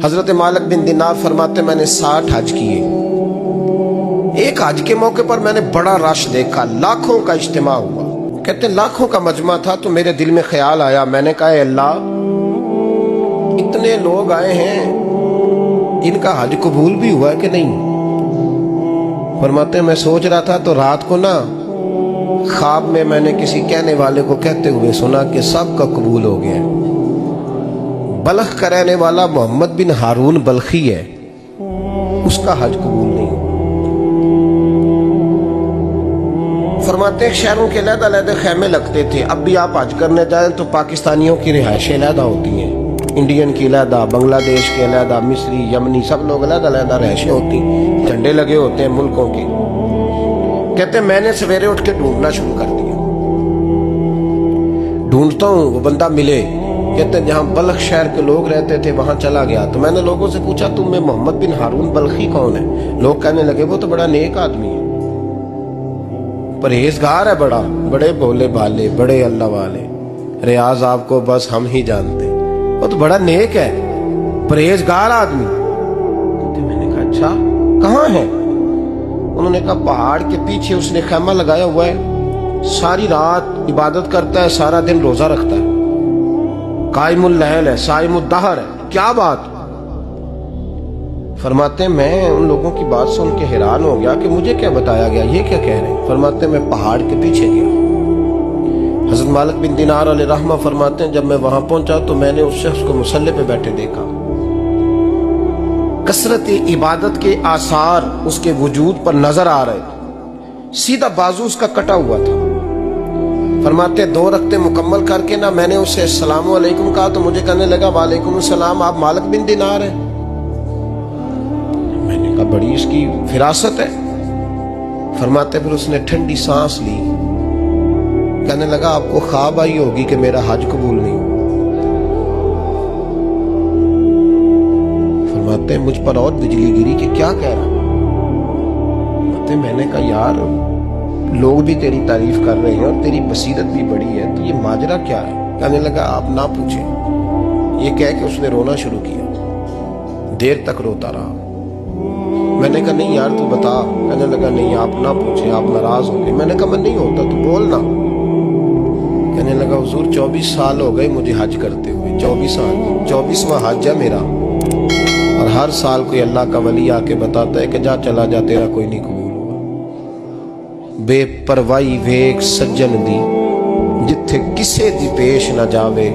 हजरत मालिक बिन दिनार फरमाते मैंने 60 हज किए। एक हज के मौके पर मैंने बड़ा रश देखा, लाखों का इज्तिमा हुआ। कहते लाखों का मजमा था तो मेरे दिल में ख्याल आया, मैंने कहा अल्लाह इतने लोग आए हैं, इनका हज कबूल भी हुआ कि नहीं। फरमाते मैं सोच रहा था तो रात को ना ख्वाब में मैंने किसी कहने वाले को कहते हुए सुना कि सबका कबूल हो गया। बल्ख का रहने वाला मोहम्मद बिन हारून बल्खी है, उसका हज कबूल नहीं। फरमाते शहरों के अलग-अलग खैमे लगते थे। अब भी आप हज करने जाएं तो पाकिस्तानियों की रिहायशें अलग होती हैं, इंडियन की अलग, बांग्लादेश के अलग, मिस्री, यमनी, सब लोग अलग-अलग रिहायशें होती, झंडे लगे होते हैं मुल्कों के। कहते मैंने सवेरे उठ के ढूंढना शुरू कर दिया, ढूंढता हूं वो बंदा मिले। कहते जहां बल्ख शहर के लोग रहते थे वहां चला गया तो मैंने लोगों से पूछा तुम में मोहम्मद बिन हारून बल्खी कौन है। लोग कहने लगे वो तो बड़ा नेक आदमी है, परहेजगार है, बड़े भोले भाले, बड़े अल्लाह वाले, रियाज आपको बस हम ही जानते, वो तो बड़ा नेक है, परहेजगार आदमी। तो मैंने कहा अच्छा कहाँ है। उन्होंने कहा पहाड़ के पीछे उसने खैमा लगाया हुआ है, सारी रात इबादत करता है, सारा दिन रोजा रखता है, कायमुल लैल है, साइमुद दहर है। क्या बात। फरमाते मैं उन लोगों की बात सुन के हैरान हो गया कि मुझे क्या बताया गया, ये क्या कह रहे हैं। फरमाते मैं पहाड़ के पीछे गया। हजरत मालिक बिन दिनार अलैहि रहमा फरमाते हैं जब मैं वहां पहुंचा तो मैंने उस शख्स को मुसल्ले पे बैठे देखा। कसरत इबादत के आसार उसके वजूद पर नजर आ रहे, सीधा बाजू उसका कटा हुआ था। फरमाते 2 रकते मुकम्मल करके ना मैंने उससे अस्सलामु अलैकुम कहा तो मुझे कहने लगा वालेकुम सलाम, आप मालिक बिन दिनार हैं। मैंने कहा बड़ी इसकी फिरासत है। फरमाते फिर उसने ठंडी सांस ली, कहने लगा आपको ख्वाब आई होगी कि मेरा हज कबूल नहीं। फरमाते मुझ पर और बिजली गिरी कि क्या कह रहा। मैंने कहा यार लोग भी तेरी तारीफ कर रहे हैं और तेरी बसीरत भी बड़ी है, तो ये माजरा क्या है। कहने लगा आप ना पूछें। ये कह के उसने रोना शुरू किया, देर तक रोता रहा। मैंने कहा नहीं यार तू बता। कहने लगा नहीं आप ना पूछे, आप नाराज हो गए। मैंने कहा मैं नहीं होता, तू बोल ना। कहने लगा हुजूर 24 साल हो गए मुझे हज करते हुए, 24 साल, 24वां हज है मेरा, और हर साल कोई अल्लाह का वली आके बताता है कि जा चला जा तेरा कोई नहीं कबूल हुआ। बेपरवाही वेख सज्जन दी जिथे किसे दी पेश न जावे,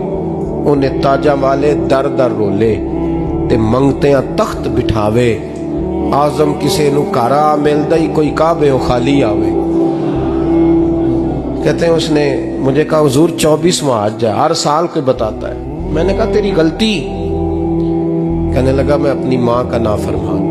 उन्हें ताजा वाले दर दर रोले ते मंगते तख्त बिठावे। आजम किसे नु कारा मिलदा ही कोई काबे हो खाली आवे। कहते हैं उसने मुझे कहा हुजूर 24वां हज है, हर साल कोई बताता है। मैंने कहा तेरी गलती। कहने लगा मैं अपनी माँ का नाफरमान।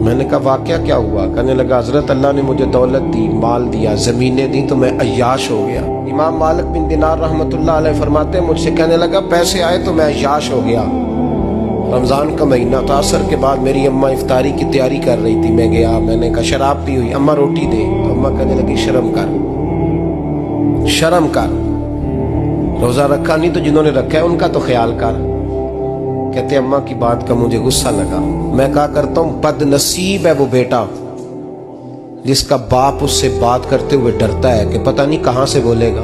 मैंने कहा वाकया क्या हुआ। कहने लगा हजरत अल्लाह ने मुझे दौलत दी, माल दिया, जमीनें दी तो मैं अय्याश हो गया। इमाम मालिक बिन दिनार रहमतुल्लाह अलैह फरमाते हैं मुझसे कहने लगा पैसे आए तो मैं अय्याश हो गया। रमजान का महीना था, असर के बाद मेरी अम्मा इफ्तारी की तैयारी कर रही थी, मैं गया, मैंने कहा शराब पी हुई, अम्मा रोटी दे। तो अम्मा कहने लगी शर्म कर, शर्म कर, रोजा रखा नहीं तो जिन्होंने रखा है उनका तो ख्याल कर। कहते अम्मा की बात का मुझे गुस्सा लगा। मैं कहा करता हूं बदनसीब है वो बेटा जिसका बाप उससे बात करते हुए डरता है कि पता नहीं कहां से बोलेगा।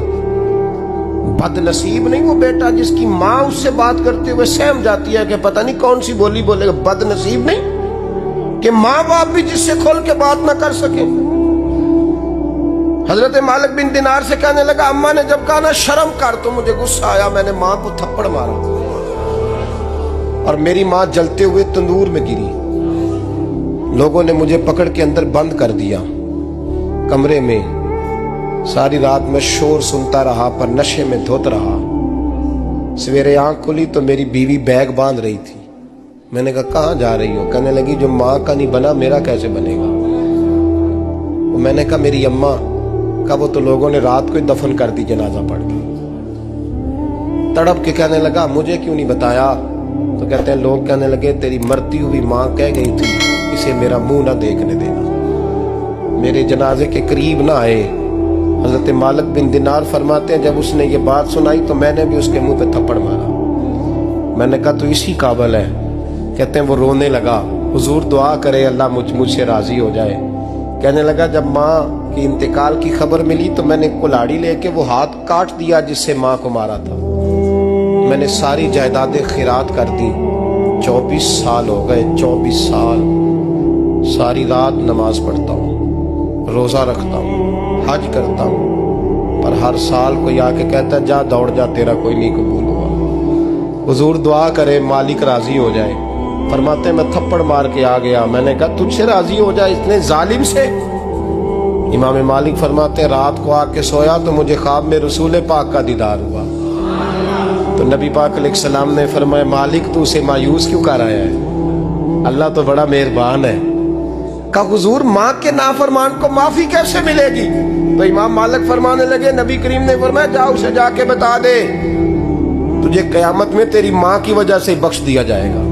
बदनसीब नहीं वो बेटा जिसकी माँ उससे बात करते हुए सहम जाती है कि पता नहीं कौन सी बोली बोलेगा। बदनसीब नहीं कि माँ बाप भी जिससे खोल के बात ना कर सके। हजरत मालिक बिन दिनार से कहने लगा अम्मा ने जब कहा ना शर्म कर तो मुझे गुस्सा आया, मैंने माँ को थप्पड़ मारा और मेरी माँ जलते हुए तंदूर में गिरी। लोगों ने मुझे पकड़ के अंदर बंद कर दिया कमरे में। सारी रात मैं शोर सुनता रहा पर नशे में धुत रहा। सवेरे आंख खुली तो मेरी बीवी बैग बांध रही थी। मैंने कहा कहाँ जा रही हो। कहने लगी जो माँ का नहीं बना मेरा कैसे बनेगा। मैंने कहा मेरी अम्मा का, वो तो लोगों ने रात को ही दफन कर दी जनाजा पढ़ के। तड़प के कहने लगा मुझे क्यों नहीं बताया। तो कहते हैं लोग कहने लगे तेरी मरती हुई माँ कह गई थी इसे मेरा मुंह ना देखने देना। मेरे जनाजे के करीब ना आए। हजरत मालिक बिन दिनार फरमाते हैं जब उसने ये बात सुनाई तो मैंने भी उसके मुंह पे थप्पड़ मारा। मैंने कहा तो इसी काबिल है। कहते हैं वो रोने लगा, हुजूर दुआ करे अल्लाह मुझसे राजी हो जाए। कहने लगा जब माँ की इंतकाल की खबर मिली तो मैंने कुल्हाड़ी लेके वो हाथ काट दिया जिससे माँ को मारा था। मैंने सारी जायदादें खिरात कर दी। 24 साल हो गए, 24 साल। सारी रात नमाज पढ़ता हूँ, रोजा रखता हूँ, हज करता हूँ, पर हर साल कोई आके कहता है जा दौड़ जा, तेरा कोई नहीं कबूल हुआ। हुजूर दुआ करे मालिक राजी हो जाए। फरमाते मैं थप्पड़ मार के आ गया। मैंने कहा तुझसे राजी हो जाए इतने जालिम से? इमाम मालिक फरमाते रात को आके सोया तो मुझे ख्वाब में रसूल पाक का दीदार हुआ। तो नबी पाक अलैहिस्सलाम ने फरमाया मालिक तू उसे मायूस क्यों कर आया है? अल्लाह तो बड़ा मेहरबान है। कहा हुजूर माँ के नाफरमान को माफी कैसे मिलेगी? तो इमाम मालिक फरमाने लगे नबी करीम ने फरमाया जा उसे जाके बता दे तुझे कयामत में तेरी माँ की वजह से बख्श दिया जाएगा।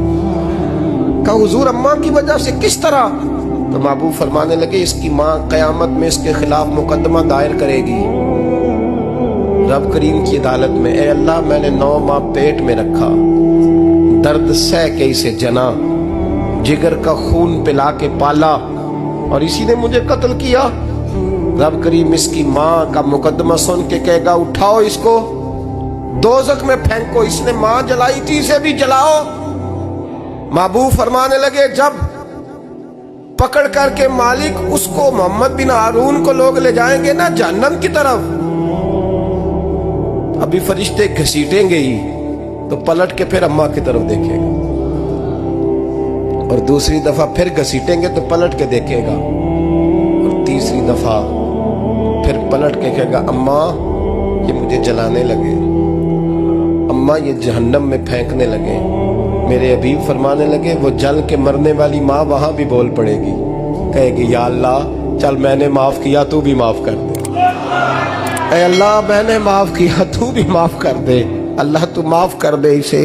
कहा हुजूर अम्मा की वजह से किस तरह? तो महबूब फरमाने लगे इसकी माँ कयामत में इसके खिलाफ मुकदमा दायर करेगी रब करीम की अदालत में। ए अल्लाह मैंने 9 माह पेट में रखा, दर्द सह के इसे जना, जिगर का खून पिला के पाला और इसी ने मुझे कत्ल किया। रब करीम इसकी माँ का मुकदमा सुन के कहेगा उठाओ इसको दोज़ख में फेंको, इसने माँ जलाई थी इसे भी जलाओ। महबूब फरमाने लगे जब पकड़ करके मालिक उसको मोहम्मद बिन हारून को लोग ले जाएंगे ना जहन्नम की तरफ, अभी फरिश्ते घसीटेंगे ही तो पलट के फिर अम्मा की तरफ देखेगा और दूसरी दफा फिर घसीटेंगे तो पलट के देखेगा और तीसरी दफा फिर पलट के कहेगा अम्मा ये मुझे जलाने लगे, अम्मा ये जहन्नम में फेंकने लगे। मेरे हबीब फरमाने लगे वो जल के मरने वाली माँ वहां भी बोल पड़ेगी, कहेगी या अल्लाह चल मैंने माफ किया तू भी माफ कर दे। ऐ अल्लाह मैंने माफ किया तू भी माफ कर दे, अल्लाह तू माफ कर दे इसे।